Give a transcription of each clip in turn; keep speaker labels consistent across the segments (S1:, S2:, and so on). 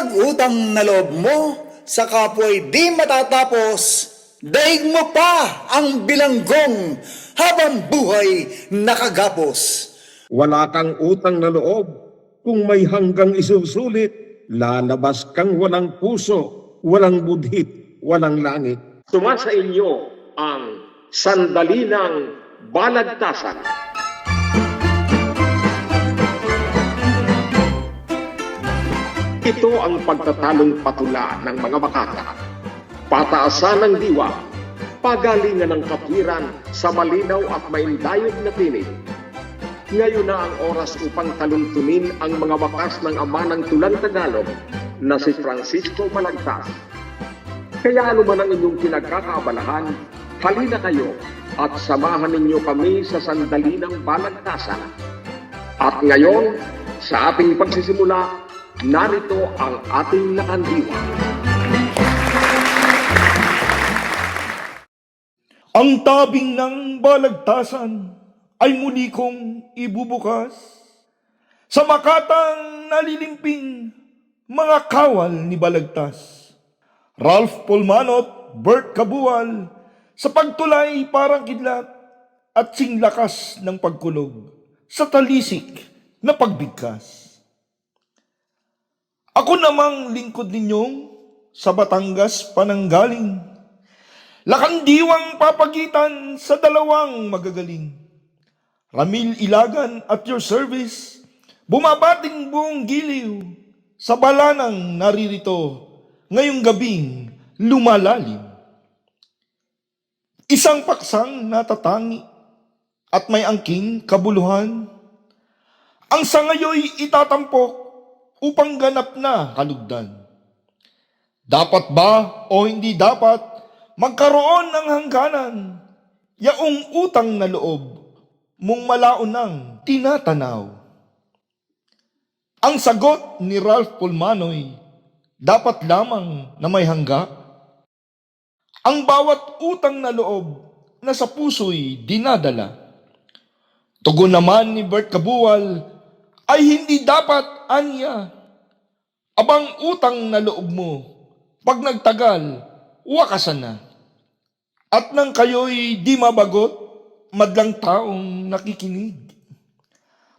S1: Pag-utang na loob mo sa kapwa'y di matatapos, daig mo pa ang bilanggong habang buhay nakagapos.
S2: Wala kang utang na loob kung may hanggang isusulit. Lalabas kang walang puso, walang budhit, walang langit.
S3: Sumasa inyo ang Sandali ng Balagtasan. Ito ang pagtatalong patula ng mga makata, pataasan ng diwa, pagalingan ng katwiran sa malinaw at maindayog na tinig. Ngayon na ang oras upang taluntunin ang mga wakas ng ama ng tulang Tagalog na si Francisco Balagtas. Kaya ano man ang inyong pinagkakaabalahan, halina kayo at samahan ninyo kami sa Sandali ng Balagtasan. At ngayon, sa ating pagsisimula, narito ang ating lakandiwa.
S4: Ang tabing ng balagtasan ay muli kong ibubukas sa makatang nalilimping mga kawal ni Balagtas. Ralph Polmanot, Bert Cabual, sa pagtulay parang kidlat at singlakas ng pagkulog sa talisik na pagbigkas. Ako namang lingkod ninyong sa Batangas pananggaling, lakandiwang papagitan sa dalawang magagaling. Ramil Ilagan at your service, bumabating buong giliw sa balanang naririto, ngayong gabing lumalalim. Isang paksang natatangi at may angking kabuluhan, ang sangayo'y itatampok upang ganap na kalugdan. Dapat ba o hindi dapat magkaroon ng hangganan, yaong utang na loob mong malaunang tinatanaw? Ang sagot ni Ralph Polmanoy, dapat lamang na may hangga. Ang bawat utang na loob na sa puso'y dinadala. Tugon naman ni Bert Cabual ay hindi dapat anya. Abang utang na loob mo, pag nagtagal, wakasan na. At nang kayo'y di mabagot, madlang taong nakikinig,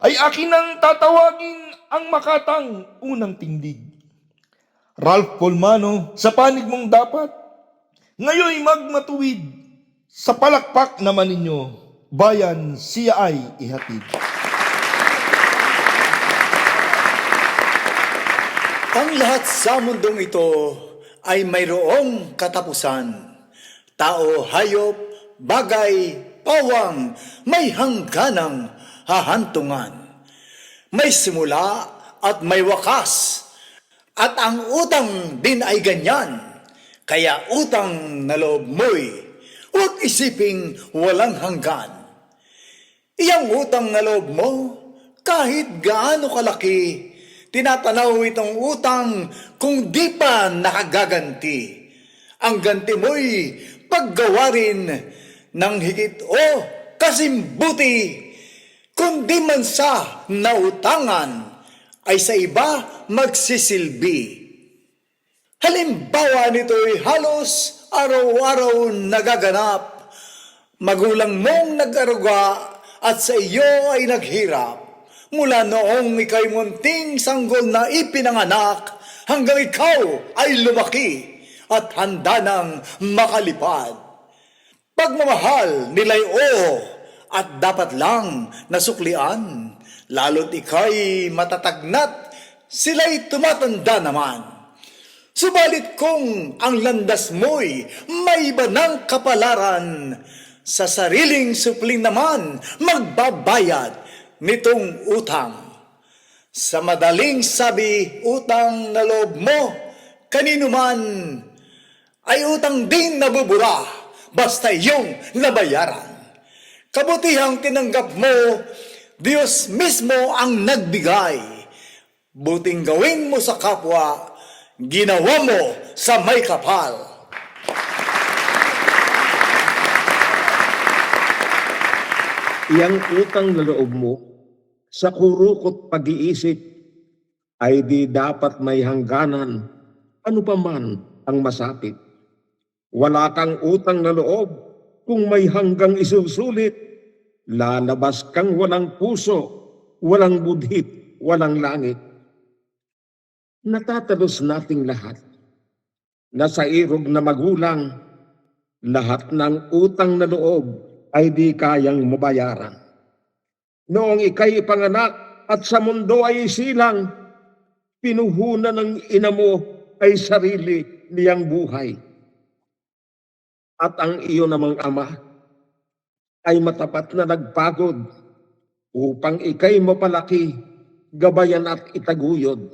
S4: ay akin nang tatawagin ang makatang unang tindig. Ralph Polmano, sa panig mong dapat, ngayoy magmatuwid, sa palakpak naman ninyo, bayan siya ay ihatid.
S1: Ang lahat sa mundong ito ay mayroong katapusan. Tao, hayop, bagay, pawang, may hangganang hahantungan. May simula at may wakas. At ang utang din ay ganyan. Kaya utang na loob mo'y huwag isiping walang hanggan. Iyang utang na loob mo, kahit gaano kalaki, tinatanaw itong utang kung di pa nakagaganti. Ang ganti mo'y paggawarin ng higit o kasimbuti, kundi man sa nautangan ay sa iba magsisilbi. Halimbawa nito'y halos araw-araw nagaganap. Magulang mong nag-aruga at sa iyo ay naghirap. Mula noong ika'y munting sanggol na ipinanganak, hanggang ikaw ay lumaki at handa nang makalipad. Pagmamahal nila'y oo at dapat lang nasuklian, lalo't ika'y matatagnat, sila'y tumatanda naman. Subalit kung ang landas mo'y may iba ng kapalaran, sa sariling supling naman magbabayad nitong utang. Sa madaling sabi, utang na loob mo, kanino man, ay utang din nabubura, basta iyong nabayaran. Kabutihang tinanggap mo, Diyos mismo ang nagbigay. Buting gawin mo sa kapwa, ginawa mo sa may kapal.
S2: Iyang utang na loob mo sa kurukot pag-iisip, ay di dapat may hangganan, ano pa man ang masapit. Wala kang utang na loob kung may hanggang isusulit, lalabas kang walang puso, walang budhit, walang langit. Natatalos nating lahat na sa irog na magulang, lahat ng utang na loob ay di kayang mabayaran. Noong ika'y ipanganak at sa mundo ay isilang, pinuhunan ng ina mo ay sarili niyang buhay. At ang iyo namang ama ay matapat na nagpagod upang ika'y mapalaki, gabayan at itaguyod.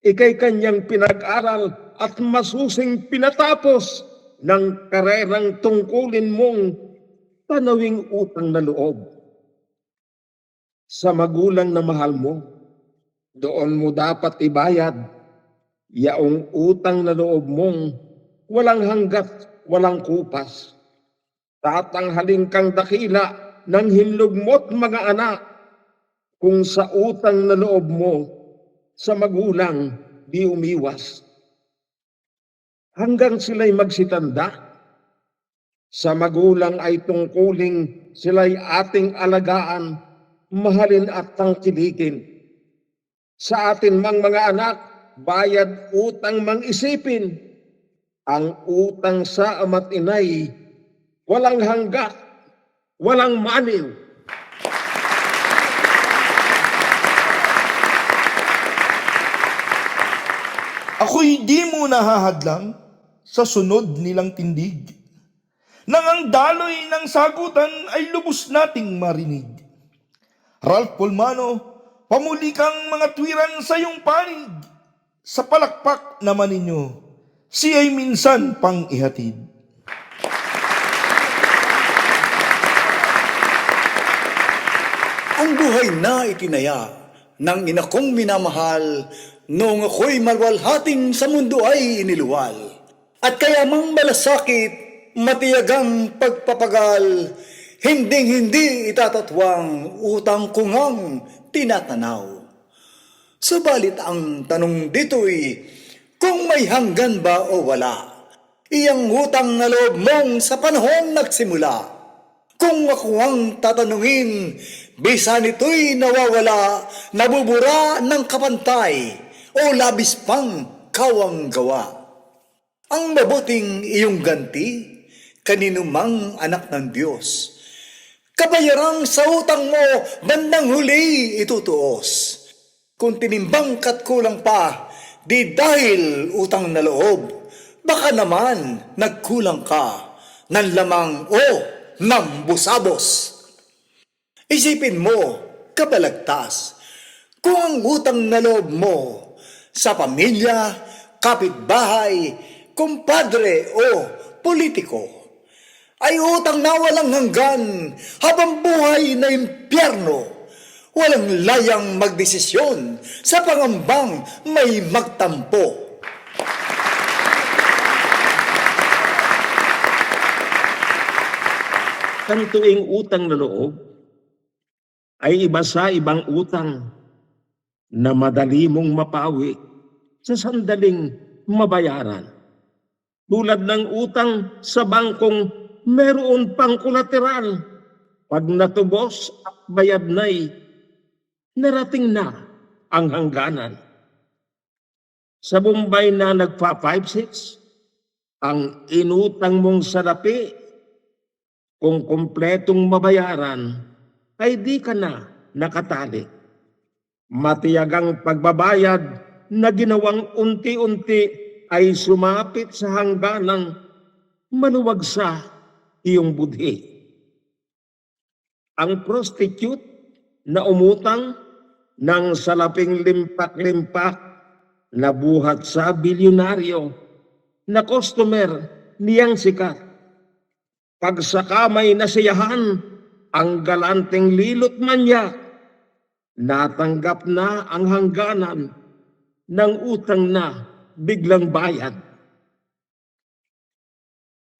S2: Ika'y kanyang pinag-aral at masusing pinatapos ng karerang tungkulin mong tanawing utang na loob. Sa magulang na mahal mo, doon mo dapat ibayad yaong utang na loob mong walang hanggat, walang kupas. Tatanghalin kang dakila ng hinlog mo't mga anak kung sa utang na loob mo sa magulang di umiwas. Hanggang sila'y magsitanda, sa magulang ay tungkuling sila'y ating alagaan, mahalin at tangkilikin. Sa atin mang mga anak, bayad utang mang isipin, ang utang sa ama't inay, walang hanggat, walang maniw.
S4: Ako'y di mo nahahadlang sa sunod nilang tindig, nang ang daloy ng sagutan ay lubos nating marinig. Ralph Pulmano, pamuli kang mga tuwiran sa iyong panig, sa palakpak naman ninyo, siya'y minsan pang ihatid.
S1: Ang buhay na itinaya ng ina kong minamahal, noong ako'y malwalhating sa mundo ay iniluwal. At kaya mang malasakit, matiyagang pagpapagal, hinding-hindi itatatwang utang ko ngang tinatanaw. Subalit ang tanong dito'y, kung may hanggan ba o wala, iyang utang na loob mong sa panahong nagsimula. Kung ako ang tatanungin, bisa nito'y nawawala, nabubura ng kapantay, o labis pang kawang gawa. Ang mabuting iyong ganti, kanino mang anak ng Diyos. Kabayarang sa utang mo, bandang huli itutuos. Kung tinimbang kat kulang pa, di dahil utang na loob, baka naman nagkulang ka, ng lamang o ng busabos. Isipin mo, kabalagtas, kung ang utang na loob mo sa pamilya, kapitbahay, kumpadre o politiko ay utang na walang hanggan habang buhay na impyerno, walang layang magdesisyon sa pangambang may magtampo.
S2: Ang tuwing utang na loob ay iba sa ibang utang na madali mong mapawi sa sandaling mabayaran. Tulad ng utang sa bangkong meron pang kolateral. Pag natubos at bayad na'y narating na ang hangganan. Sa Bombay na nagpa 5-6, ang inutang mong salapi, kung kumpletong mabayaran, ay di ka na nakatali. Matiyagang pagbabayad na ginawang unti-unti ay sumapit sa hangganang maluwag sa iyong budhi. Ang prostitute na umutang ng salaping limpak-limpak na buhat sa bilyonaryo na customer niyang sikat. Pag sa kamay nasiyahan ang galanteng lilot man niya, natanggap na ang hangganan ng utang na biglang bayad.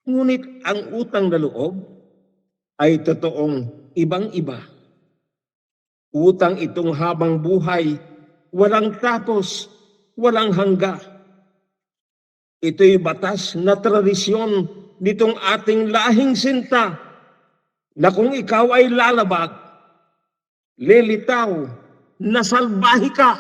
S2: Ngunit ang utang na loob ay totoong ibang-iba. Utang itong habang buhay, walang tapos, walang hangga. Ito'y batas na tradisyon nitong ating lahing sinta na kung ikaw ay lalabag, lilitaw, nasalbahi ka.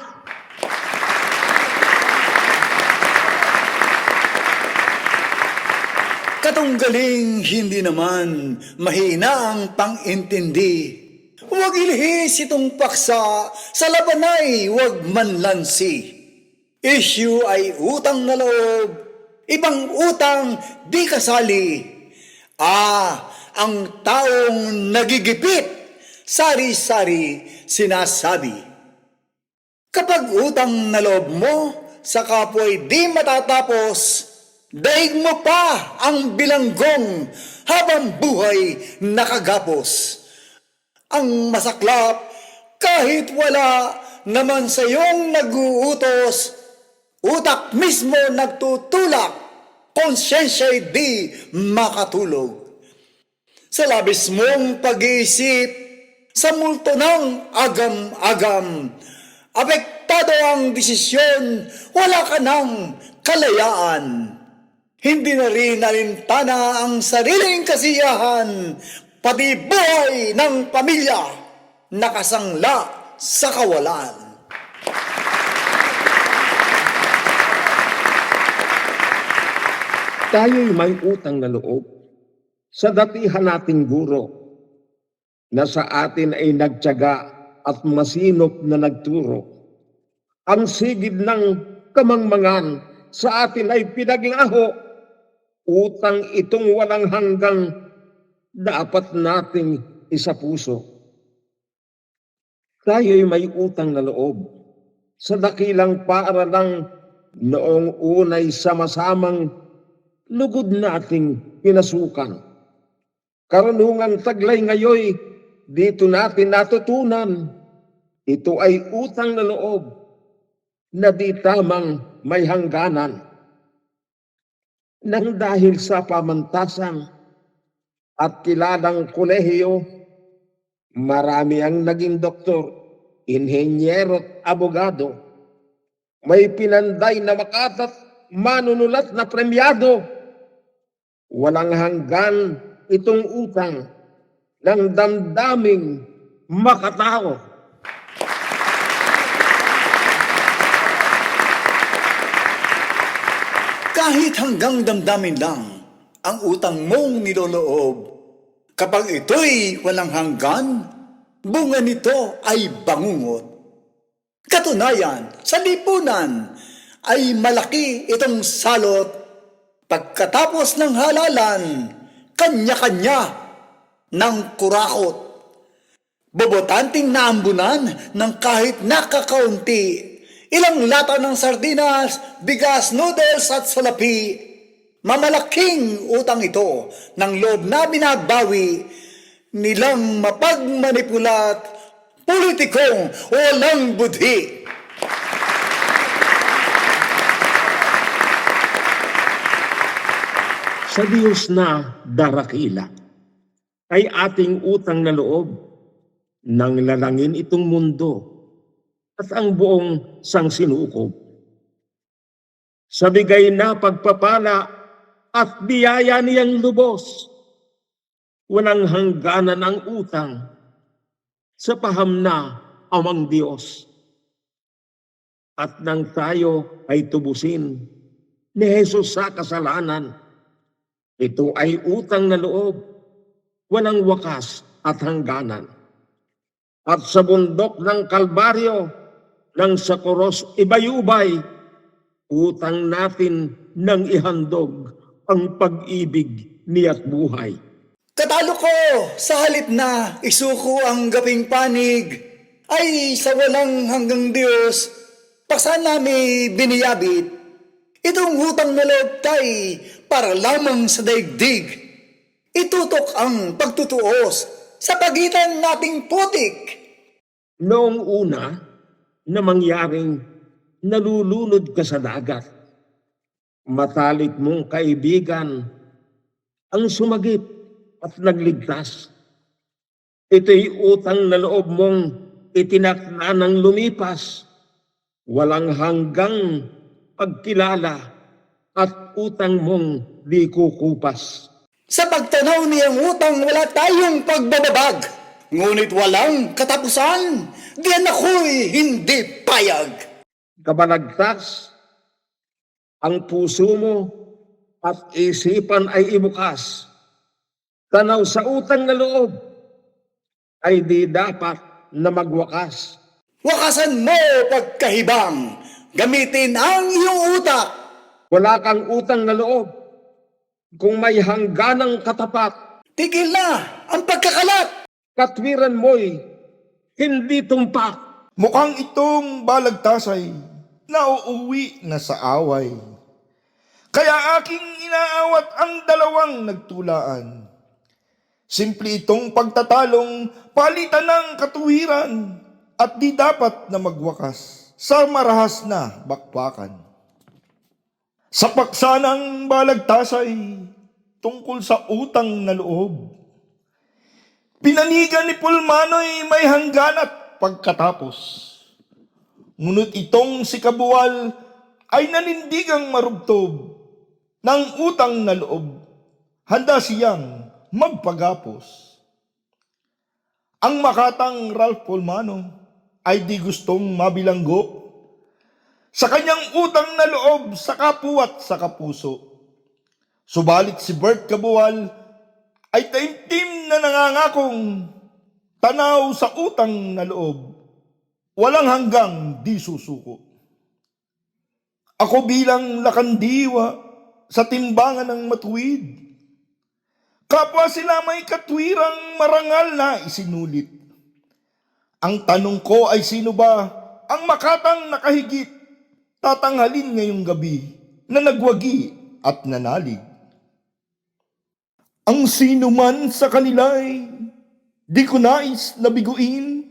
S1: Katunggaling hindi naman mahina ang pang-intindi. Huwag ilihis itong paksa, sa labanay huwag manlansi. Issue ay utang na loob, ibang utang di kasali. Ang taong nagigipit, sari-sari sinasabi. Kapag utang na loob mo, sa kapwa'y di matatapos, daig mo pa ang bilanggong habang buhay nakagapos. Ang masaklap, kahit wala naman sa iyong nag-uutos, utak mismo nagtutulak, konsyensiya'y di makatulog. Sa labis mong pag-iisip, sa multo ng agam-agam, apektado ang desisyon, wala ka ng kalayaan. Hindi na rin alintana ang sariling kasiyahan, pati buhay ng pamilya, nakasangla sa kawalan.
S2: Tayo'y may utang na loob sa datihan nating guro na sa atin ay nagtiyaga at masinop na nagturo. Ang sigid ng kamangmangan sa atin ay pinaglaho. Utang itong walang hanggang dapat nating isapuso. Tayo'y may utang na loob sa dakilang paaralang noong unay sama-samang lugod nating pinasukan. Karunungang taglay ngayoy, dito natin natutunan. Ito ay utang na loob na di tamang may hangganan. Nang dahil sa pamantasan at kilalang kolehiyo, marami ang naging doktor, inhenyero at abogado. May pinanday na makatat, manunulat na premyado. Walang hanggan itong utang ng damdaming makatao.
S1: Kahit hanggang damdamin lang ang utang mong niloloob, kapag ito'y walang hanggan, bunga nito ay bangungot. Katunayan, sa lipunan ay malaki itong salot. Pagkatapos ng halalan, kanya-kanya ng kurakot. Bobotanting naambunan ng kahit nakakaunti. Ilang lata ng sardinas, bigas, noodles at salapi. Mamalaking utang ito ng loob na binabawi nilang mapagmanipulat, politikong walang budhi.
S2: Sa Diyos na darakila ay ating utang na loob nang lalangin itong mundo at ang buong sangsinukob. Sa bigay na pagpapala at biyaya niyang lubos, walang hangganan ang utang sa paham na Amang Diyos. At nang tayo ay tubusin ni Jesus sa kasalanan, ito ay utang na loob, walang wakas at hangganan. At sa bundok ng Kalbaryo, nang sa koros ibayubay, utang natin nang ihandog ang pag-ibig niya't buhay.
S1: Katalo ko sa halip na isuko ang gaping panig, ay sa walang hanggang Diyos, paksa nami biniyabit. Itong utang na loob tay para lamang sa daigdig. Itutok ang pagtutuos sa pagitan nating putik.
S2: Noong una na mangyaring nalulunod ka sa dagat, matalik mong kaibigan ang sumagip at nagligtas. Ito'y utang na loob mong itinakda ng lumipas walang hanggang pagkilala at utang mong di kukupas.
S1: Sa pagtanaw niyang utang wala tayong pagbababag, ngunit walang katapusan, diyan ako'y hindi payag.
S2: Kabalagtas, ang puso mo at isipan ay ibukas. Tanaw sa utang na loob ay di dapat na magwakas.
S1: Wakasan mo pagkahibang, gamitin ang iyong utak.
S2: Wala kang utang na loob kung may hangganang katapat.
S1: Tigil na ang pagkakalat.
S2: Katwiran mo'y hindi tumpak.
S4: Mukhang itong balagtasay nauuwi na sa away. Kaya aking inaawat ang dalawang nagtulaan. Simple itong pagtatalong palitan ng katuwiran at di dapat na magwakas sa marahas na bakbakan. Sa paksa ng balagtasay tungkol sa utang na loob, pinanigan ni Pulmano'y may hangganat pagkatapos. Ngunit itong si Kabuwal ay nanindigang marubtob ng utang na loob. Handa siyang magpagapos. Ang makatang Ralph Pulmano ay di gustong mabilanggo sa kanyang utang na loob sa kapwa at sa kapuso. Subalit si Bert Kabuwal ay taimtim na nangangakong tanaw sa utang na loob, walang hanggang di susuko. Ako bilang lakandiwa sa timbangan ng matuwid, kapwa sila may katwirang marangal na isinulit. Ang tanong ko ay sino ba ang makatang nakahigit, tatanghalin ngayong gabi na nagwagi at nanalig. Ang sino man sa kanila'y di ko nais na biguin,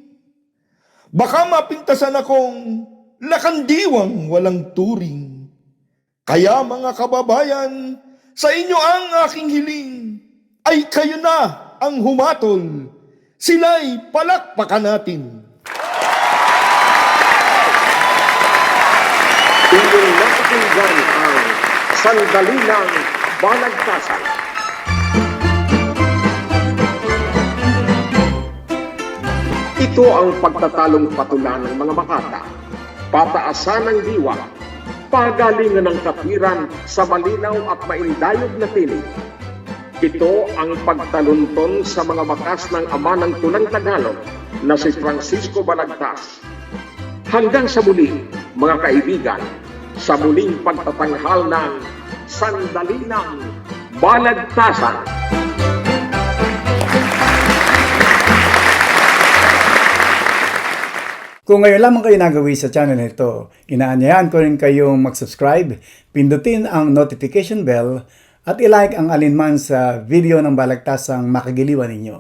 S4: baka mapintasan akong lakandiwang walang turing. Kaya mga kababayan, sa inyo ang aking hiling, ay kayo na ang humatol, sila'y palakpakan natin.
S3: Inyong napakinggan ang Sandali ng Balagtasan. Ito ang pagtatalong patula ng mga makata, pataasan ng diwa, pagalingan ng katwiran sa malinaw at maindayog na tinig. Ito ang pagtalunton sa mga bakas ng ama ng tunang Tagalog na si Francisco Balagtas. Hanggang sa muli, mga kaibigan, sa muling pagtatanghal ng Sandali ng Balagtasan.
S1: Kung ngayon lamang kayo nagawi sa channel na ito, inaanyayahan ko rin kayong mag-subscribe, pindutin ang notification bell, at ilike ang alinman sa video ng Balagtasang makagiliwan ninyo.